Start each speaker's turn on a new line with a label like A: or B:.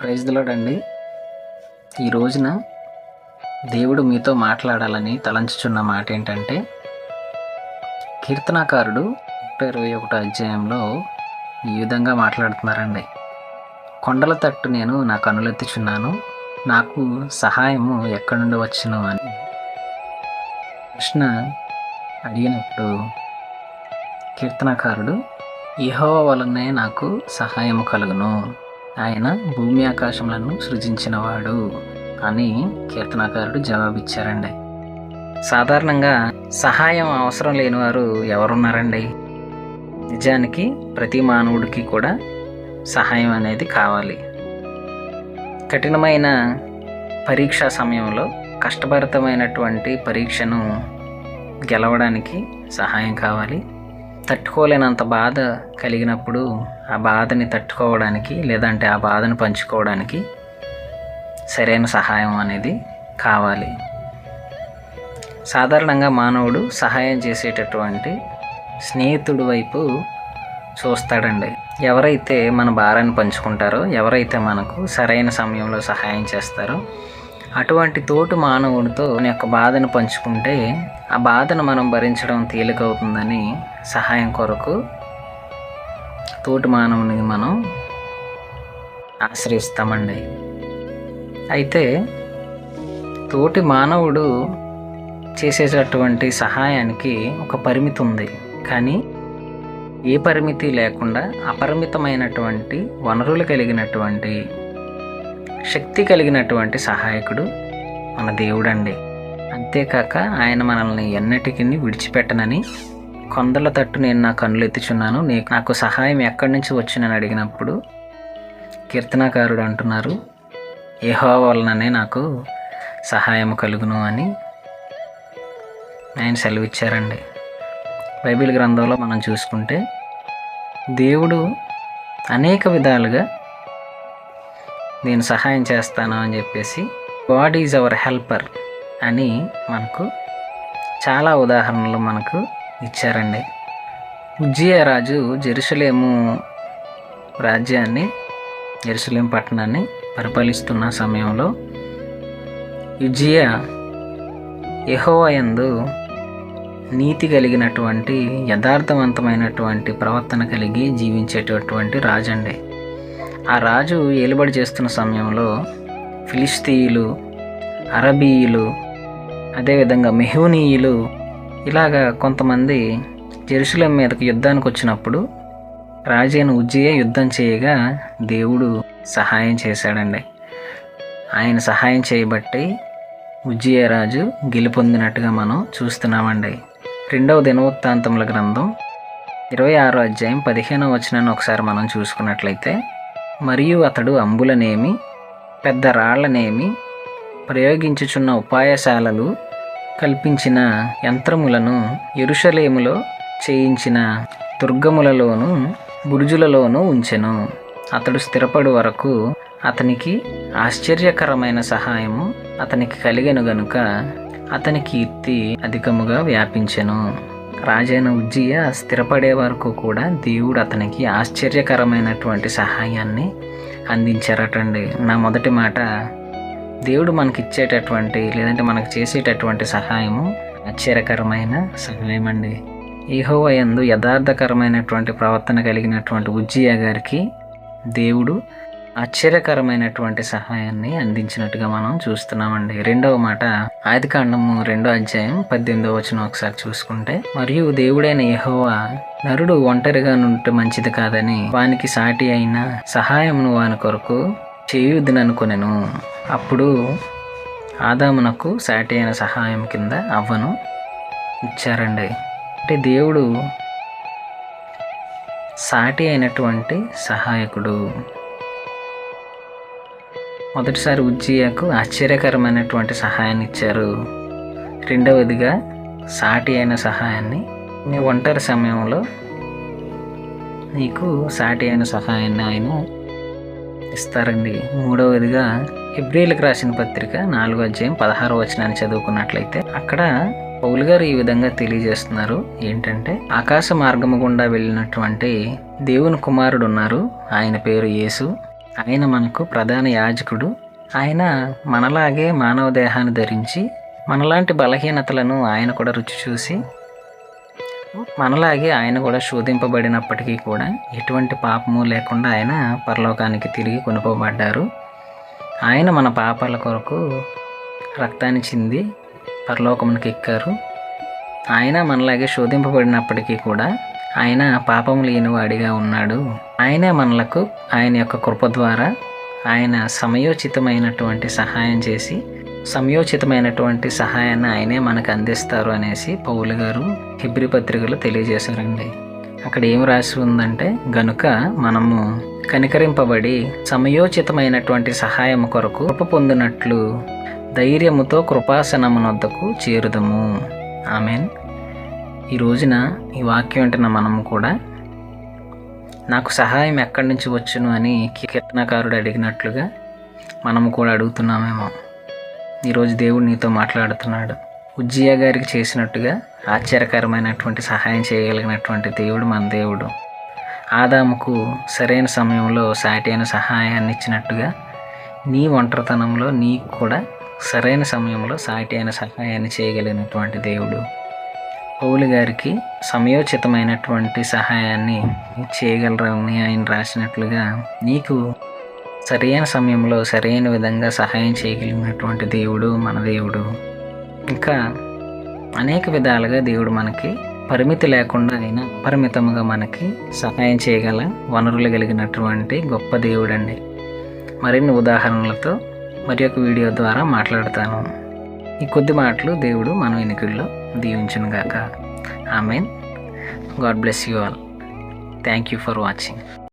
A: Praise the lord అండి. ఈ రోజున దేవుడు మీతో మాట్లాడాలని తలంచుచున్న మాట ఏంటంటే, కీర్తనాకారుడు 21 అధ్యాయంలో ఈ విధంగా మాట్లాడుతున్నారండి. కొండల తట్టు నేను నా కనులెత్తుచున్నాను, నాకు సహాయము ఎక్కడి నుండి వచ్చును అని ప్రశ్న అడిగినప్పుడు కీర్తనాకారుడు యెహోవా వలనే నాకు సహాయము కలుగును, ఆయన భూమి ఆకాశములను సృజించినవాడు అని కీర్తనాకారుడు జవాబిచ్చారండి. సాధారణంగా సహాయం అవసరం లేని వారు ఎవరున్నారండి? నిజానికి ప్రతి మానవుడికి కూడా సహాయం అనేది కావాలి. కఠినమైన పరీక్షా సమయంలో కష్టభరితమైనటువంటి పరీక్షను గెలవడానికి సహాయం కావాలి. తట్టుకోలేనంత బాధ కలిగినప్పుడు ఆ బాధని తట్టుకోవడానికి లేదంటే ఆ బాధను పంచుకోవడానికి సరైన సహాయం అనేది కావాలి. సాధారణంగా మానవుడు సహాయం చేసేటటువంటి స్నేహితుడి వైపు చూస్తాడండి. ఎవరైతే మన భారాన్ని పంచుకుంటారో, ఎవరైతే మనకు సరైన సమయంలో సహాయం చేస్తారో అటువంటి తోటి మానవుడితో మన యొక్క బాధను పంచుకుంటే ఆ బాధను మనం భరించడం తేలికవుతుందని సహాయం కొరకు తోటి మానవుని మనం ఆశ్రయిస్తామండి. అయితే తోటి మానవుడు చేసేటటువంటి సహాయానికి ఒక పరిమితి ఉంది. కానీ ఏ పరిమితి లేకుండా అపరిమితమైనటువంటి వనరులు కలిగినటువంటి శక్తి కలిగినటువంటి సహాయకుడు మన దేవుడండి. అంతేకాక ఆయన మనల్ని ఎన్నటికీ విడిచిపెట్టనని, కొండల తట్టు నేను నా కన్నులు ఎత్తుచున్నాను, నాకు సహాయం ఎక్కడి నుంచి వచ్చినని అడిగినప్పుడు కీర్తనాకారుడు అంటున్నారు, యెహోవా వలననే నాకు సహాయం కలుగును అని ఆయన సెలవిచ్చారండి. బైబిల్ గ్రంథంలో మనం చూసుకుంటే దేవుడు అనేక విధాలుగా నేను సహాయం చేస్తాను అని చెప్పేసి గాడ్ ఈజ్ అవర్ హెల్పర్ అని మనకు చాలా ఉదాహరణలు మనకు ఇచ్చారండి. ఉజ్జియా రాజు జెరూసలేము రాజ్యాన్ని, జెరూసలేం పట్టణాన్ని పరిపాలిస్తున్న సమయంలో ఉజ్జియా యెహోవా యందు నీతి కలిగినటువంటి యథార్థవంతమైనటువంటి ప్రవర్తన కలిగి జీవించేటటువంటి రాజు అండి. ఆ రాజు ఏలుబడి చేస్తున్న సమయంలో ఫిలిస్తీయులు, అరబీయులు, అదేవిధంగా మెహూనీయులు ఇలాగా కొంతమంది జెరూసలేం మీదకు యుద్ధానికి వచ్చినప్పుడు రాజైన ఉజ్జియా యుద్ధం చేయగా దేవుడు సహాయం చేశాడండి. ఆయన సహాయం చేయబట్టి ఉజ్జియా రాజు గెలుపొందినట్టుగా మనం చూస్తున్నామండి. 2వ దినవృత్తాంతముల గ్రంథం 26వ అధ్యాయం 15వ వచనాన్ని ఒకసారి మనం చూసుకున్నట్లయితే, మరియు అతడు అంబులనేమి పెద్ద రాళ్లనేమి ప్రయోగించుచున్న ఉపాయశాలలు కల్పించిన యంత్రములను యెరూషలేములో చేయించిన దుర్గములలోను బురుజులలోనూ ఉంచెను. అతడు స్థిరపడు వరకు అతనికి ఆశ్చర్యకరమైన సహాయము అతనికి కలిగెను గనుక అతని కీర్తి అధికముగా వ్యాపించెను. రాజైన ఉజ్జియా స్థిరపడే వరకు కూడా దేవుడు అతనికి ఆశ్చర్యకరమైనటువంటి సహాయాన్ని అందించారటండి. నా మొదటి మాట, దేవుడు మనకి ఇచ్చేటటువంటి లేదంటే మనకు చేసేటటువంటి సహాయము ఆశ్చర్యకరమైన సహాయం అండి. యెహోవా యందు యథార్థకరమైనటువంటి ప్రవర్తన కలిగినటువంటి ఉజ్జియా గారికి దేవుడు ఆశ్చర్యకరమైనటువంటి సహాయాన్ని అందించినట్టుగా మనం చూస్తున్నామండి. 2వ మాట, ఆదికాండము 2వ అధ్యాయం 18వ వచనం ఒకసారి చూసుకుంటే, మరియు దేవుడైన యెహోవా నరుడు ఒంటరిగా నుంటే మంచిది కాదని వానికి సాటి అయిన సహాయమును వాని కొరకు చేయుదుననుకొనెను. అప్పుడు ఆదామునకు సాటి అయిన సహాయం కింద అవ్వను ఇచ్చారండి. అంటే దేవుడు సాటి అయినటువంటి సహాయకుడు. మొదటిసారి ఉజ్జియాకు ఆశ్చర్యకరమైనటువంటి సహాయాన్ని ఇచ్చారు. రెండవదిగా సాటి అయిన సహాయాన్ని, నీ ఒంటరి సమయంలో నీకు సాటి అయిన సహాయాన్ని ఆయన ఇస్తారండి. మూడవదిగా హెబ్రీయులకు రాసిన పత్రిక 4వ అధ్యాయం 16వ వచనాన్ని చదువుకున్నట్లయితే అక్కడ పౌలు గారు ఈ విధంగా తెలియజేస్తున్నారు. ఏంటంటే, ఆకాశ మార్గము గుండా వెళ్ళినటువంటి దేవుని కుమారుడు ఉన్నారు, ఆయన పేరు యేసు. ఆయన మనకు ప్రధాన యాజకుడు. ఆయన మనలాగే మానవ దేహాన్ని ధరించి మనలాంటి బలహీనతలను ఆయన కూడా రుచి చూసి మనలాగే ఆయన కూడా శోధింపబడినప్పటికీ కూడా ఎటువంటి పాపము లేకుండా ఆయన పరలోకానికి తిరిగి కొనుకోబడ్డారు. ఆయన మన పాపాల కొరకు రక్తాన్ని చింది పరలోకమునికి ఎక్కారు. ఆయన మనలాగే శోధింపబడినప్పటికీ కూడా ఆయన పాపం లేనివాడిగా ఉన్నాడు. ఆయనే మనలకు ఆయన యొక్క కృప ద్వారా ఆయన సమయోచితమైనటువంటి సహాయం చేసి సమయోచితమైనటువంటి సహాయాన్ని ఆయనే మనకు అందిస్తారు అనేసి పౌలు గారు హెబ్రీ పత్రికలో తెలియజేశారండి. అక్కడ ఏం రాసి ఉందంటే, గనుక మనము కనికరింపబడి సమయోచితమైనటువంటి సహాయం కొరకు కృప పొందినట్లు ధైర్యముతో కృపాసనమునొద్దకు చేరుదము. ఆమెన్. ఈ రోజున ఈ వాక్యం వింటున్న మనము కూడా నాకు సహాయం ఎక్కడి నుంచి వచ్చును అని కీర్తనకారుడు అడిగినట్లుగా మనము కూడా అడుగుతున్నామేమో. ఈరోజు దేవుడు నీతో మాట్లాడుతున్నాడు. ఉజ్జియా గారికి చేసినట్టుగా ఆశ్చర్యకరమైనటువంటి సహాయం చేయగలిగినటువంటి దేవుడు మన దేవుడు. ఆదాముకు సరైన సమయంలో సాటి అయిన సహాయాన్ని ఇచ్చినట్టుగా నీ ఒంటరితనంలో నీకు కూడా సరైన సమయంలో సాటి అయిన సహాయాన్ని చేయగలిగినటువంటి దేవుడు. పౌలు గారికి సమయోచితమైనటువంటి సహాయాన్ని చేయగలరని ఆయన రాసినట్లుగా నీకు సరైన సమయంలో సరైన విధంగా సహాయం చేయగలిగినటువంటి దేవుడు మన దేవుడు. ఇంకా అనేక విధాలుగా దేవుడు మనకి పరిమితి లేకుండా అయినా పరిమితముగా మనకి సహాయం చేయగల వనరులు కలిగినటువంటి గొప్ప దేవుడు అండి. మరిన్ని ఉదాహరణలతో మరి ఒక వీడియో ద్వారా మాట్లాడతాను. ఈ కొద్ది మాటలు దేవుడు మన వెనుకల్లో దీవించును గాక. Amen. God bless you all. Thank you for watching.